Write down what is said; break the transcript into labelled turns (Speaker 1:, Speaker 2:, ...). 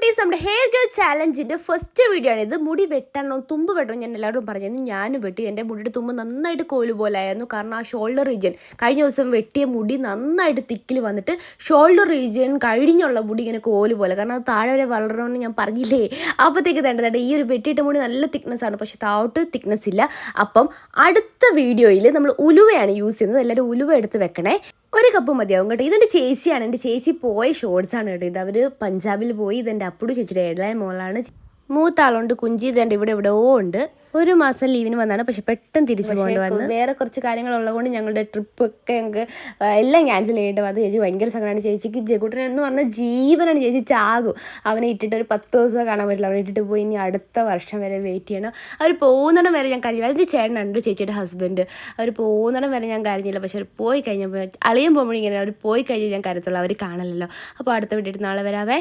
Speaker 1: കുട്ടീസ്, നമ്മുടെ hair grow ചാലഞ്ചിൻ്റെ first video ആണ് ഇത്. മുടി വെട്ടണം, തുമ്പ് വെട്ടണം. ഞാൻ എല്ലാവരും പറഞ്ഞു, ഞാനും വെട്ടി. എൻ്റെ മുടിയുടെ തുമ്പ് നന്നായിട്ട് കോല് പോലായിരുന്നു. കാരണം ആ ഷോൾഡർ റീജിയൻ കഴിഞ്ഞ ദിവസം വെട്ടിയ മുടി നന്നായിട്ട് തിക്കിൽ വന്നിട്ട് ഷോൾഡർ റീജിയൻ കഴിഞ്ഞുള്ള മുടി ഇങ്ങനെ കോല് പോലെ. കാരണം അത് താഴെ വരെ വളരണമെന്ന് ഞാൻ പറഞ്ഞില്ലേ. അപ്പോഴത്തേക്ക് തേണ്ടതേണ്ട ഈ ഒരു വെട്ടിയിട്ട മുടി നല്ല തിക്നെസ് ആണ്, പക്ഷെ താഴോട്ട് തിക്നെസ് ഇല്ല. അപ്പം അടുത്ത വീഡിയോയിൽ നമ്മൾ ഉലുവയാണ് യൂസ് ചെയ്യുന്നത്. എല്ലാവരും ഉലുവ എടുത്ത് വെക്കണേ. ഒരു കപ്പ് മതിയാവും കേട്ടോ. ഇതെൻ്റെ ചേച്ചിയാണ്. എൻ്റെ ചേച്ചി പോയ ഷോർട്സാണ് കേട്ടോ. ഇത് അവർ പഞ്ചാബിൽ പോയി. ഇതെൻ്റെ അപ്പുടു ചേച്ചിയുടെ ഇളയ മോളാണ്. മൂത്ത ആളുണ്ട്, കുഞ്ചി. ഇതെൻ്റെ ഇവിടെ എവിടെയോ ഉണ്ട്. ഒരു മാസം ലീവിന് വന്നാണ്, പക്ഷെ പെട്ടെന്ന് തിരിച്ചു പോകേണ്ടി വന്നു. വേറെ കുറച്ച് കാര്യങ്ങളുള്ളതുകൊണ്ട് ഞങ്ങളുടെ ട്രിപ്പൊക്കെ ഞങ്ങൾക്ക് എല്ലാം ക്യാൻസൽ ചെയ്യേണ്ടി വന്നു. ചേച്ചി ഭയങ്കര സങ്കടമാണ്. ചേച്ചിക്ക് ജഗുട്ടൻ എന്ന് പറഞ്ഞാൽ ജീവനാണ്. ചേച്ചി ചാകും. അവനെ ഇട്ടിട്ട് ഒരു 10 ദിവസം കാണാൻ പറ്റില്ല. അവനെ ഇട്ടിട്ട് പോയി ഇനി അടുത്ത വർഷം വരെ വെയിറ്റ് ചെയ്യണം. അവർ പോകുന്നിടം വരെ ഞാൻ കരഞ്ഞില്ല. അതിൻ്റെ ചേട്ടനുണ്ട്, ചേച്ചിയുടെ ഹസ്ബൻഡ്. അവർ പോകുന്നിടം വരെ ഞാൻ കരഞ്ഞില്ല. പക്ഷെ അവർ പോയി കഴിഞ്ഞപ്പോൾ അളിയൻ പോകുമ്പോഴിങ്ങനെ അവർ പോയി കഴിഞ്ഞാൽ ഞാൻ കരത്തുള്ളൂ. അവർ കാണലല്ലോ. അപ്പോൾ അടുത്ത വീട്ടിൽ നാളെ വരാവേ.